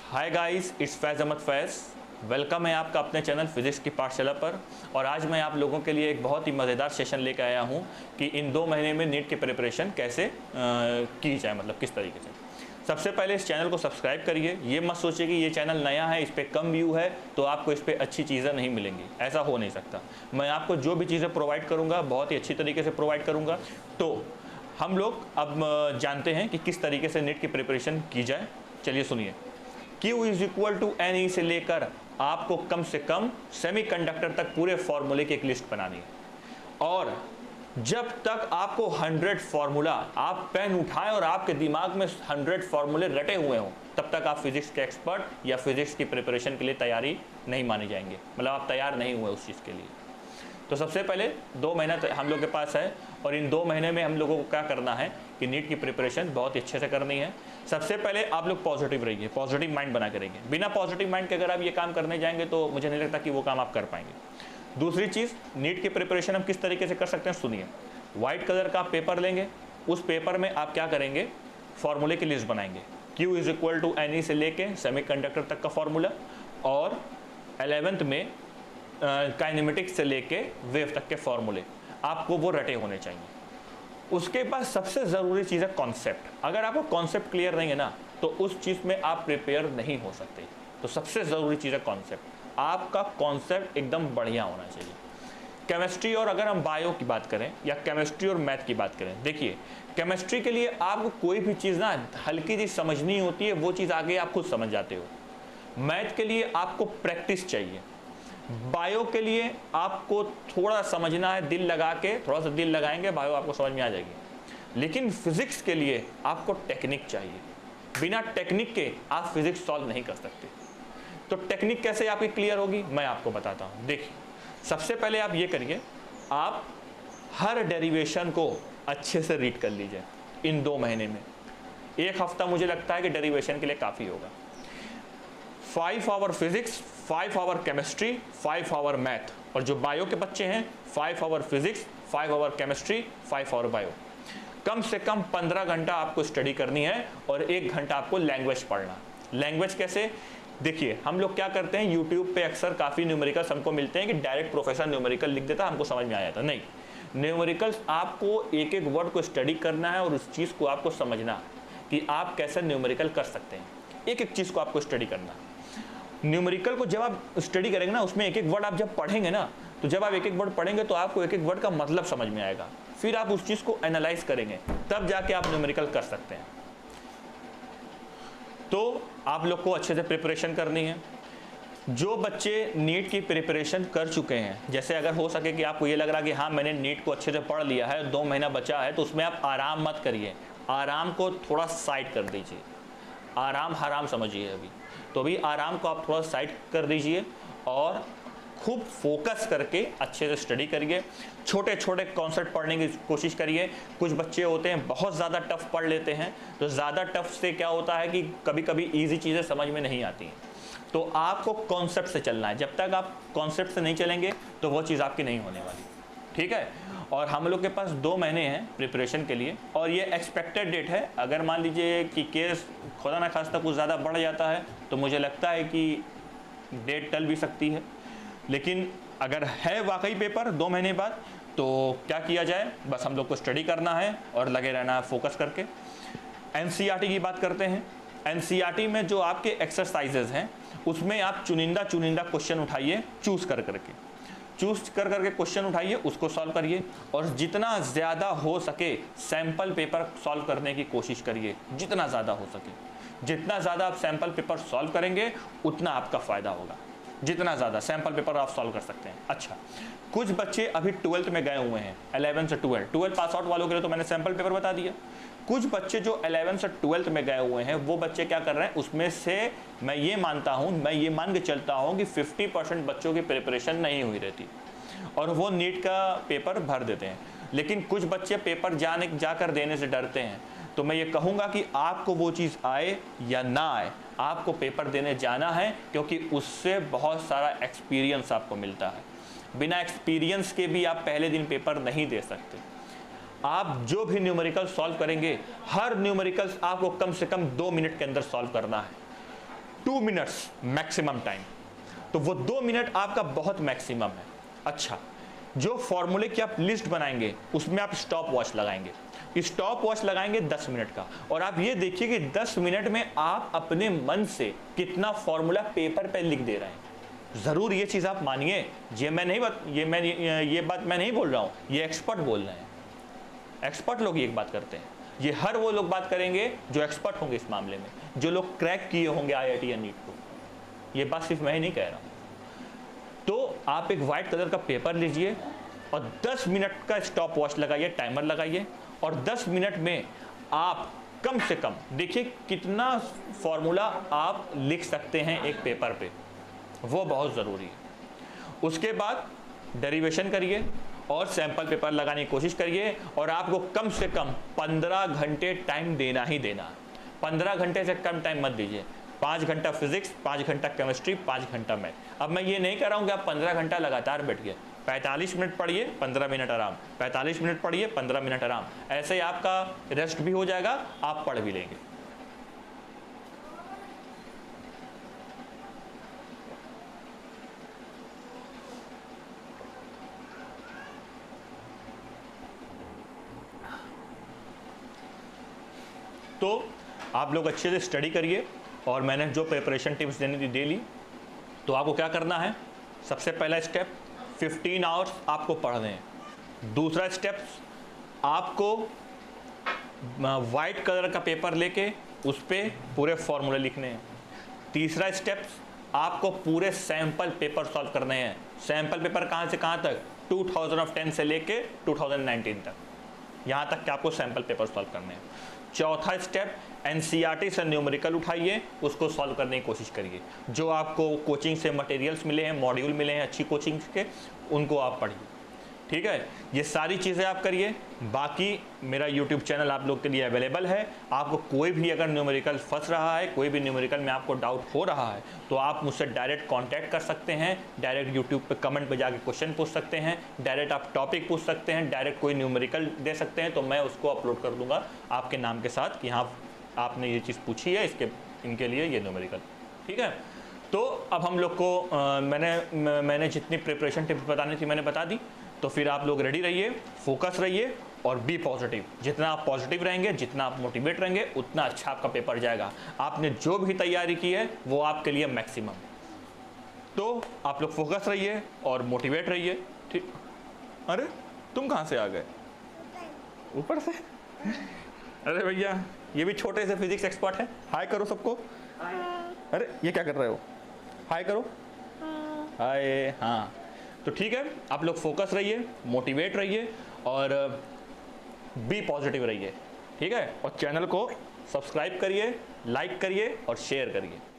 Hi guys, it's Faiz Ahmad Faiz. Welcome है आपका अपने चैनल फिज़िक्स की पाठशाला पर। और आज मैं आप लोगों के लिए एक बहुत ही मज़ेदार सेशन लेकर आया हूं कि इन 2 महीने में नीट की प्रिपरेशन कैसे की जाए, मतलब किस तरीके से। सबसे पहले इस चैनल को सब्सक्राइब करिए। ये मत सोचिए कि ये चैनल नया है, इस पर कम व्यू है तो आपको इस पर अच्छी चीज़ें नहीं मिलेंगी। ऐसा हो नहीं सकता। मैं आपको जो भी चीज़ें प्रोवाइड करूँगा बहुत ही अच्छी तरीके से प्रोवाइड करूँगा। तो हम लोग अब जानते हैं कि किस तरीके से नीट की प्रिपरेशन की जाए। चलिए सुनिए। Q is equal to N E से लेकर आपको कम से कम सेमीकंडक्टर तक पूरे फॉर्मूले की एक लिस्ट बनानी है। और जब तक आपको 100 फॉर्मूला, आप पेन उठाएं और आपके दिमाग में 100 फॉर्मूले रटे हुए हों, तब तक आप फिजिक्स के एक्सपर्ट या फिजिक्स की प्रिपरेशन के लिए तैयारी नहीं माने जाएंगे। मतलब आप तैयार नहीं हुए उस चीज़ के लिए। तो सबसे पहले 2 महीना हम लोग के पास है और इन 2 महीने में हम लोगों को क्या करना है कि नीट की प्रिपरेशन बहुत ही अच्छे से करनी है। सबसे पहले आप लोग पॉजिटिव रहिए, पॉजिटिव माइंड बना के रहिए। बिना पॉजिटिव माइंड के अगर आप ये काम करने जाएंगे तो मुझे नहीं लगता कि वो काम आप कर पाएंगे। दूसरी चीज़, नीट की प्रिपरेशन हम किस तरीके से कर सकते हैं सुनिए। व्हाइट कलर का पेपर लेंगे, उस पेपर में आप क्या करेंगे, फॉर्मूले की लिस्ट बनाएंगे। Q is equal to N E से लेके सेमीकंडक्टर तक का फॉर्मूला, और 11th में काइनेमेटिक्स से लेके वेव तक के फॉर्मूले आपको वो रटे होने चाहिए। उसके बाद सबसे ज़रूरी चीज़ है कॉन्सेप्ट। अगर आपको कॉन्सेप्ट क्लियर नहीं है ना तो उस चीज़ में आप प्रिपेयर नहीं हो सकते। तो सबसे ज़रूरी चीज़ है कॉन्सेप्ट। आपका कॉन्सेप्ट एकदम बढ़िया होना चाहिए। केमिस्ट्री और अगर हम बायो की बात करें या केमिस्ट्री और मैथ की बात करें, देखिए केमिस्ट्री के लिए आपको कोई भी चीज़ ना हल्की सी समझनी होती है, वो चीज़ आगे आप खुद समझ जाते हो। मैथ के लिए आपको प्रैक्टिस चाहिए। बायो के लिए आपको थोड़ा समझना है, दिल लगा के, थोड़ा सा दिल लगाएंगे बायो आपको समझ में आ जाएगी। लेकिन फिजिक्स के लिए आपको टेक्निक चाहिए। बिना टेक्निक के आप फिजिक्स सॉल्व नहीं कर सकते। तो टेक्निक कैसे आपकी क्लियर होगी मैं आपको बताता हूँ। देखिए सबसे पहले आप ये करिए, आप हर डेरिवेशन को अच्छे से रीड कर लीजिए। इन 2 महीने में 1 हफ्ता मुझे लगता है कि डेरिवेशन के लिए काफ़ी होगा। 5 hour physics, 5 hour chemistry, 5 hour math, और जो बायो के बच्चे हैं 5 hour physics, 5 hour chemistry, 5 hour bio. कम से कम 15 घंटा आपको स्टडी करनी है और 1 घंटा आपको लैंग्वेज पढ़ना। लैंग्वेज कैसे, देखिए हम लोग क्या करते हैं, यूट्यूब पे अक्सर काफ़ी न्यूमेरिकल्स हमको मिलते हैं कि डायरेक्ट प्रोफेसर न्यूमेरिकल लिख देता, हमको समझ में आ जाता। नहीं, न्यूमेरिकल्स आपको एक एक वर्ड को स्टडी करना है और उस चीज़ को आपको समझना है कि आप कैसे न्यूमेरिकल कर सकते हैं। एक एक चीज़ को आपको स्टडी करना है। न्यूमेरिकल को जब आप स्टडी करेंगे ना, उसमें एक एक वर्ड आप जब पढ़ेंगे ना, तो जब आप एक एक वर्ड पढ़ेंगे तो आपको एक एक वर्ड का मतलब समझ में आएगा। फिर आप उस चीज़ को एनालाइज करेंगे, तब जाके आप न्यूमेरिकल कर सकते हैं। तो आप लोग को अच्छे से प्रिपरेशन करनी है। जो बच्चे नीट की प्रिपरेशन कर चुके हैं, जैसे अगर हो सके कि आपको ये लग रहा है कि हाँ मैंने नीट को अच्छे से पढ़ लिया है, 2 महीना बचा है, तो उसमें आप आराम मत करिए। आराम को थोड़ा साइड कर दीजिए। आराम हराम समझिए अभी। तो भी आराम को आप थोड़ा साइड कर दीजिए और खूब फोकस करके अच्छे से स्टडी करिए। छोटे छोटे कॉन्सेप्ट पढ़ने की कोशिश करिए। कुछ बच्चे होते हैं बहुत ज़्यादा टफ पढ़ लेते हैं, तो ज़्यादा टफ से क्या होता है कि कभी कभी इजी चीज़ें समझ में नहीं आती हैं। तो आपको कॉन्सेप्ट से चलना है। जब तक आप कॉन्सेप्ट से नहीं चलेंगे तो वो चीज़ आपकी नहीं होने वाली, ठीक है। और हम लोग के पास 2 महीने हैं प्रिपरेशन के लिए, और ये एक्सपेक्टेड डेट है। अगर मान लीजिए कि केस खुदा ना खास्ता कुछ ज़्यादा बढ़ जाता है तो मुझे लगता है कि डेट टल भी सकती है। लेकिन अगर है वाकई पेपर 2 महीने बाद, तो क्या किया जाए, बस हम लोग को स्टडी करना है और लगे रहना है फोकस करके। एनसीईआरटी की बात करते हैं। एनसीईआरटी में जो आपके एक्सरसाइजेज हैं उसमें आप चुनिंदा क्वेश्चन उठाइए, चूज करके क्वेश्चन उठाइए, उसको सॉल्व करिए। और जितना ज़्यादा हो सके सैम्पल पेपर सॉल्व करने की कोशिश करिए, जितना ज़्यादा हो सके। जितना ज़्यादा आप सैम्पल पेपर सॉल्व करेंगे उतना आपका फ़ायदा होगा। जितना ज़्यादा सैम्पल पेपर आप सॉल्व कर सकते हैं। अच्छा, कुछ बच्चे अभी 12th में गए हुए हैं, 11 से 12 पास आउट वालों के लिए तो मैंने सैम्पल पेपर बता दिया। कुछ बच्चे जो 11 से 12 में गए हुए हैं, वो बच्चे क्या कर रहे हैं, उसमें से मैं ये मान के चलता हूँ कि 50% बच्चों की प्रिपरेशन नहीं हुई रहती और वो नीट का पेपर भर देते हैं। लेकिन कुछ बच्चे पेपर जाकर देने से डरते हैं। तो मैं ये कहूँगा कि आपको वो चीज़ आए या ना आए, आपको पेपर देने जाना है, क्योंकि उससे बहुत सारा एक्सपीरियंस आपको मिलता है। बिना एक्सपीरियंस के भी आप पहले दिन पेपर नहीं दे सकते। आप जो भी न्यूमेरिकल सॉल्व करेंगे, हर न्यूमेरिकल्स आपको कम से कम 2 मिनट के अंदर सॉल्व करना है। 2 मिनट्स मैक्सिमम टाइम, तो वो 2 मिनट आपका बहुत मैक्सिमम है। अच्छा, जो फॉर्मूले की आप लिस्ट बनाएंगे उसमें आप स्टॉप वॉच लगाएंगे, स्टॉप वॉच लगाएंगे 10 मिनट का, और आप ये देखिए कि 10 मिनट में आप अपने मन से कितना फॉर्मूला पेपर पे लिख दे रहे हैं। जरूर ये चीज आप मानिए, ये बात मैं नहीं बोल रहा हूं, ये एक्सपर्ट बोल रहे हैं, एक्सपर्ट लोग ये बात करते हैं। ये हर वो लोग बात करेंगे जो एक्सपर्ट होंगे इस मामले में, जो लोग क्रैक किए होंगे IIT या नीट को। ये बात सिर्फ मैं ही नहीं कह रहा हूं। तो आप एक व्हाइट कलर का पेपर लीजिए और 10 मिनट का स्टॉप वॉच लगाइए, टाइमर लगाइए, और 10 मिनट में आप कम से कम देखिए कितना फॉर्मूला आप लिख सकते हैं एक पेपर पे, वो बहुत ज़रूरी है। उसके बाद डेरिवेशन करिए और सैंपल पेपर लगाने की कोशिश करिए, और आपको कम से कम 15 घंटे टाइम देना ही देना। 15 घंटे से कम टाइम मत दीजिए। 5 घंटा फिजिक्स, 5 घंटा केमिस्ट्री, 5 घंटा मैथ। अब मैं ये नहीं कह रहा हूँ कि आप 15 घंटा लगातार बैठिए, 45 मिनट पढ़िए, 15 मिनट आराम, 45 मिनट पढ़िए, 15 मिनट आराम, ऐसे ही आपका रेस्ट भी हो जाएगा, आप पढ़ भी लेंगे। तो आप लोग अच्छे से स्टडी करिए, और मैंने जो प्रिपरेशन टिप्स देनी थी दे ली। तो आपको क्या करना है, सबसे पहला स्टेप 15 आवर्स आपको पढ़ने हैं। दूसरा स्टेप, आपको वाइट कलर का पेपर लेके उस पर पूरे फॉर्मूले लिखने हैं। तीसरा स्टेप, आपको पूरे सैंपल पेपर सॉल्व करने हैं। सैंपल पेपर कहाँ से कहाँ तक, 2010 से लेके 2019 तक, यहाँ तक कि आपको सैंपल पेपर सॉल्व करने हैं। चौथा स्टेप, NCERT से न्यूमेरिकल उठाइए, उसको सॉल्व करने की कोशिश करिए। जो आपको कोचिंग से मटेरियल्स मिले हैं, मॉड्यूल मिले हैं अच्छी कोचिंग के, उनको आप पढ़िए। ठीक है, ये सारी चीज़ें आप करिए। बाकी मेरा YouTube चैनल आप लोग के लिए अवेलेबल है। आपको कोई भी अगर न्यूमेरिकल फंस रहा है, कोई भी न्यूमेरिकल में आपको डाउट हो रहा है, तो आप मुझसे डायरेक्ट कांटेक्ट कर सकते हैं, डायरेक्ट YouTube पे कमेंट पे जाके क्वेश्चन पूछ सकते हैं, डायरेक्ट आप टॉपिक पूछ सकते हैं, डायरेक्ट कोई न्यूमेरिकल दे सकते हैं, तो मैं उसको अपलोड कर दूंगा आपके नाम के साथ कि हाँ आपने ये चीज़ पूछी है, इनके लिए ये न्यूमेरिकल। ठीक है, तो अब हम लोग को मैंने जितनी प्रिपरेशन टिप्स बतानी थी मैंने बता दी। तो फिर आप लोग रेडी रहिए, फोकस रहिए और बी पॉजिटिव। जितना आप पॉजिटिव रहेंगे, जितना आप मोटिवेट रहेंगे, उतना अच्छा आपका पेपर जाएगा। आपने जो भी तैयारी की है वो आपके लिए मैक्सिमम। तो आप लोग फोकस रहिए और मोटिवेट रहिए। ठीक, अरे तुम कहाँ से आ गए, ऊपर से? अरे भैया, ये भी छोटे से फिजिक्स एक्सपर्ट है। हाय करो सबको। अरे ये क्या कर रहे हो, हाय करो। हाय, हाँ। तो ठीक है, आप लोग फोकस रहिए, मोटिवेट रहिए और बी पॉजिटिव रहिए। ठीक है, और चैनल को सब्सक्राइब करिए, लाइक करिए और शेयर करिए।